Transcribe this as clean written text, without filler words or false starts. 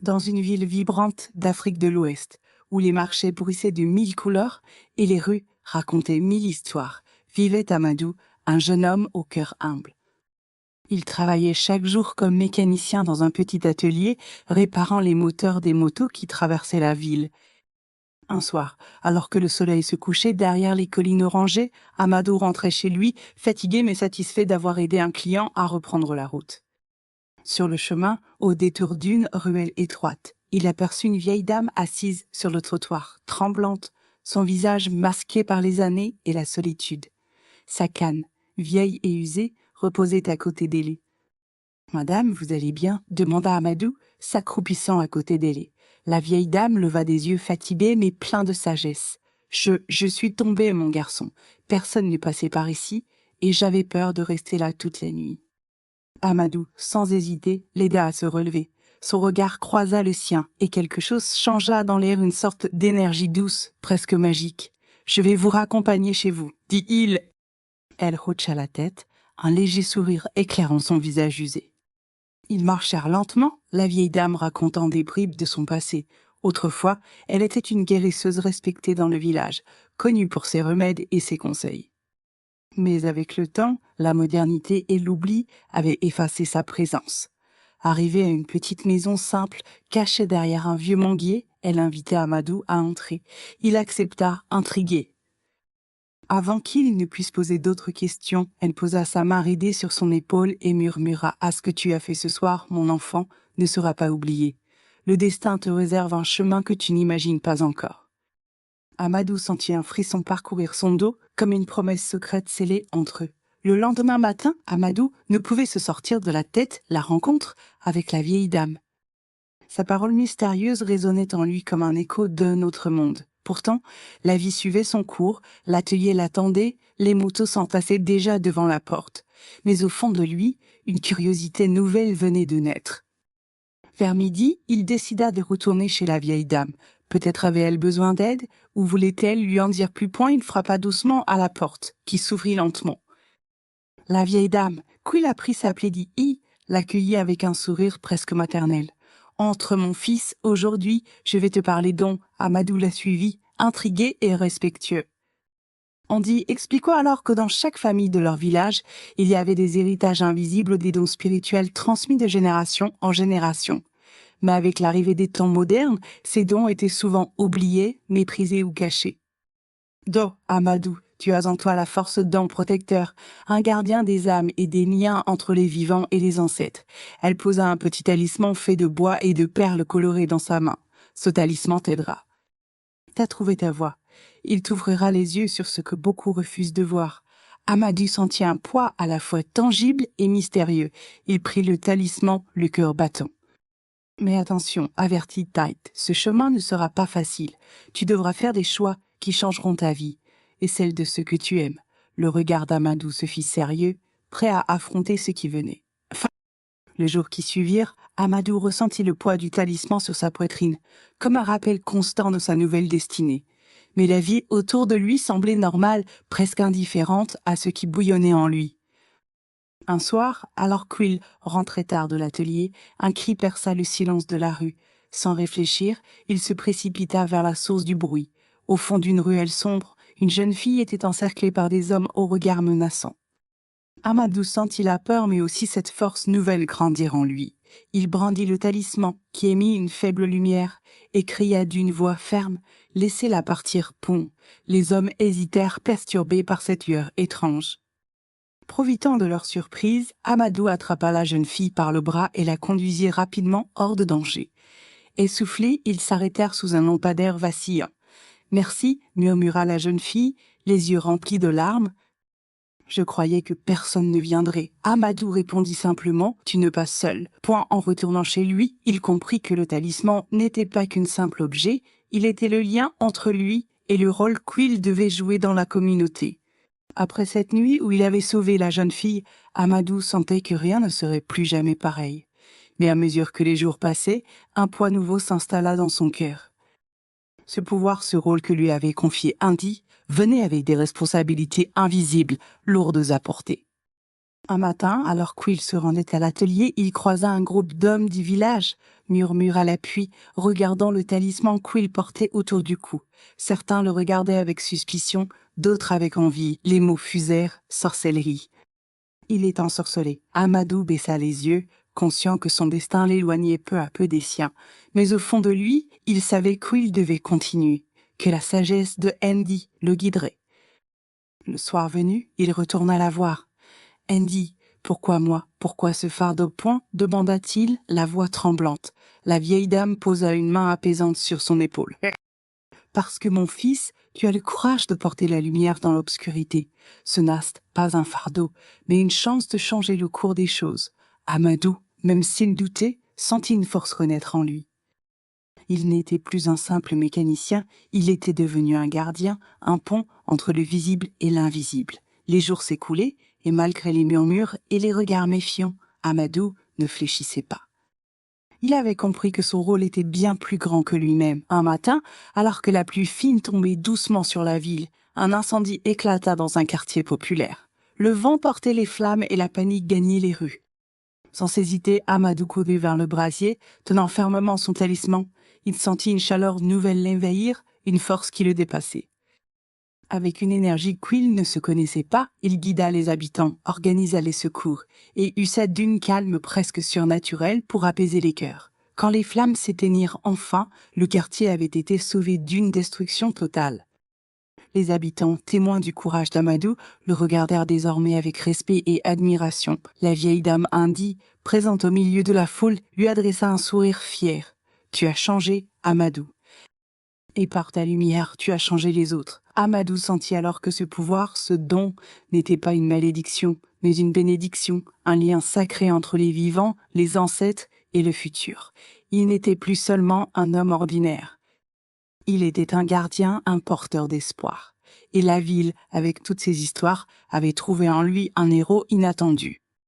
Dans une ville vibrante d'Afrique de l'Ouest, où les marchés bruissaient de 1000 couleurs et les rues racontaient 1000 histoires, vivait Amadou, un jeune homme au cœur humble. Il travaillait chaque jour comme mécanicien dans un petit atelier, réparant les moteurs des motos qui traversaient la ville. Un soir, alors que le soleil se couchait derrière les collines orangées, Amadou rentrait chez lui, fatigué mais satisfait d'avoir aidé un client à reprendre la route. Sur le chemin, au détour d'une ruelle étroite, il aperçut une vieille dame assise sur le trottoir, tremblante, son visage masqué par les années et la solitude. Sa canne, vieille et usée, reposait à côté d'elle. « Madame, vous allez bien ?» demanda Amadou, s'accroupissant à côté d'elle. La vieille dame leva des yeux fatigués mais pleins de sagesse. « Je suis tombée, mon garçon. Personne n'est passé par ici et j'avais peur de rester là toute la nuit. » Amadou, sans hésiter, l'aida à se relever. Son regard croisa le sien et quelque chose changea dans l'air, une sorte d'énergie douce, presque magique. « Je vais vous raccompagner chez vous, » dit-il. Elle hocha la tête, un léger sourire éclairant son visage usé. Ils marchèrent lentement, la vieille dame racontant des bribes de son passé. Autrefois, elle était une guérisseuse respectée dans le village, connue pour ses remèdes et ses conseils. Mais avec le temps, la modernité et l'oubli avaient effacé sa présence. Arrivée à une petite maison simple, cachée derrière un vieux manguier, elle invitait Amadou à entrer. Il accepta, intrigué. Avant qu'il ne puisse poser d'autres questions, elle posa sa main ridée sur son épaule et murmura « Ah, ce que tu as fait ce soir, mon enfant, ne sera pas oublié. Le destin te réserve un chemin que tu n'imagines pas encore. » Amadou sentit un frisson parcourir son dos, comme une promesse secrète scellée entre eux. Le lendemain matin, Amadou ne pouvait se sortir de la tête la rencontre avec la vieille dame. Sa parole mystérieuse résonnait en lui comme un écho d'un autre monde. Pourtant, la vie suivait son cours, l'atelier l'attendait, les motos s'entassaient déjà devant la porte. Mais au fond de lui, une curiosité nouvelle venait de naître. Vers midi, il décida de retourner chez la vieille dame. Peut-être avait-elle besoin d'aide, ou voulait-elle lui en dire plus point? Il frappa doucement à la porte, qui s'ouvrit lentement. La vieille dame, qui l'apprit s'appeler dit l'accueillit avec un sourire presque maternel. « Entre, mon fils, aujourd'hui, je vais te parler dons. » Amadou l'a suivi, intrigué et respectueux. On dit, expliquons alors que dans chaque famille de leur village, il y avait des héritages invisibles, des dons spirituels transmis de génération en génération. Mais avec l'arrivée des temps modernes, ces dons étaient souvent oubliés, méprisés ou cachés. Do, Amadou, tu as en toi la force d'un protecteur, un gardien des âmes et des liens entre les vivants et les ancêtres. Elle posa un petit talisman fait de bois et de perles colorées dans sa main. Ce talisman t'aidera. T'as trouvé ta voie. Il t'ouvrira les yeux sur ce que beaucoup refusent de voir. Amadou sentit un poids à la fois tangible et mystérieux. Il prit le talisman, le cœur battant. Mais attention, avertit Tite, ce chemin ne sera pas facile. Tu devras faire des choix qui changeront ta vie et celle de ceux que tu aimes. Le regard d'Amadou se fit sérieux, prêt à affronter ce qui venait. Le jour qui suivirent, Amadou ressentit le poids du talisman sur sa poitrine, comme un rappel constant de sa nouvelle destinée. Mais la vie autour de lui semblait normale, presque indifférente à ce qui bouillonnait en lui. Un soir, alors qu'il rentrait tard de l'atelier, un cri perça le silence de la rue. Sans réfléchir, il se précipita vers la source du bruit. Au fond d'une ruelle sombre, une jeune fille était encerclée par des hommes au regard menaçant. Amadou sentit la peur mais aussi cette force nouvelle grandir en lui. Il brandit le talisman qui émit une faible lumière et cria d'une voix ferme « Laissez-la partir, Pont !» Les hommes hésitèrent, perturbés par cette lueur étrange. Profitant de leur surprise, Amadou attrapa la jeune fille par le bras et la conduisit rapidement hors de danger. Essoufflés, ils s'arrêtèrent sous un lampadaire vacillant. « Merci » murmura la jeune fille, les yeux remplis de larmes. « Je croyais que personne ne viendrait. » Amadou répondit simplement « Tu ne passes seul. » Point en retournant chez lui, il comprit que le talisman n'était pas qu'un simple objet, il était le lien entre lui et le rôle qu'il devait jouer dans la communauté. Après cette nuit où il avait sauvé la jeune fille, Amadou sentait que rien ne serait plus jamais pareil. Mais à mesure que les jours passaient, un poids nouveau s'installa dans son cœur. Ce pouvoir, ce rôle que lui avait confié Indi, venait avec des responsabilités invisibles, lourdes à porter. Un matin, alors qu'Quill se rendait à l'atelier, il croisa un groupe d'hommes du village, murmure à l'appui, regardant le talisman Quill portait autour du cou. Certains le regardaient avec suspicion, d'autres avec envie. Les mots fusèrent, sorcellerie. Il est ensorcelé. Amadou baissa les yeux, conscient que son destin l'éloignait peu à peu des siens. Mais au fond de lui, il savait qu'il devait continuer, que la sagesse de Andy le guiderait. Le soir venu, il retourna la voir. « Andy, pourquoi moi? Pourquoi ce fardeau point ?» demanda-t-il, la voix tremblante. La vieille dame posa une main apaisante sur son épaule. « Parce que mon fils, tu as le courage de porter la lumière dans l'obscurité. Ce n'est pas un fardeau, mais une chance de changer le cours des choses. » Amadou, même s'il doutait, sentit une force renaître en lui. Il n'était plus un simple mécanicien, il était devenu un gardien, un pont entre le visible et l'invisible. Les jours s'écoulaient, et malgré les murmures et les regards méfiants, Amadou ne fléchissait pas. Il avait compris que son rôle était bien plus grand que lui-même. Un matin, alors que la pluie fine tombait doucement sur la ville, un incendie éclata dans un quartier populaire. Le vent portait les flammes et la panique gagnait les rues. Sans hésiter, Amadou courut vers le brasier, tenant fermement son talisman. Il sentit une chaleur nouvelle l'envahir, une force qui le dépassait. Avec une énergie qu'Quill ne se connaissait pas, il guida les habitants, organisa les secours et usa d'une calme presque surnaturelle pour apaiser les cœurs. Quand les flammes s'éteignirent enfin, le quartier avait été sauvé d'une destruction totale. Les habitants, témoins du courage d'Amadou, le regardèrent désormais avec respect et admiration. La vieille dame Andy, présente au milieu de la foule, lui adressa un sourire fier. « Tu as changé, Amadou. Et par ta lumière, tu as changé les autres. » Amadou sentit alors que ce pouvoir, ce don, n'était pas une malédiction, mais une bénédiction, un lien sacré entre les vivants, les ancêtres et le futur. Il n'était plus seulement un homme ordinaire. Il était un gardien, un porteur d'espoir. Et la ville, avec toutes ses histoires, avait trouvé en lui un héros inattendu.